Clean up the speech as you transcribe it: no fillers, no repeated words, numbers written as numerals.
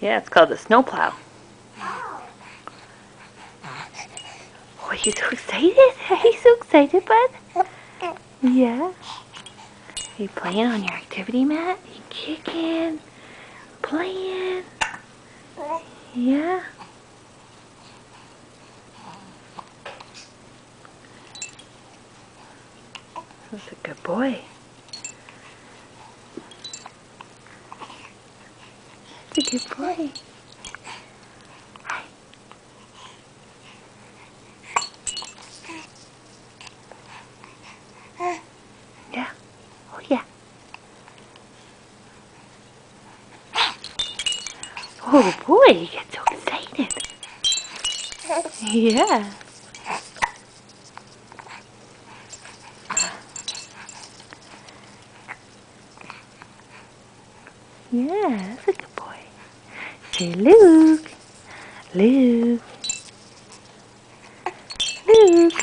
Yeah, it's called a snowplow. Oh, you're so excited? Are you so excited, bud? Yeah. Are you playing on your activity mat? You kicking? Playing? Yeah. That's a good boy. That's a good boy. Yeah. Oh, yeah. Oh, boy, you get so excited. Yeah. Yeah, that's a good boy. Say, Luke. Luke. Luke.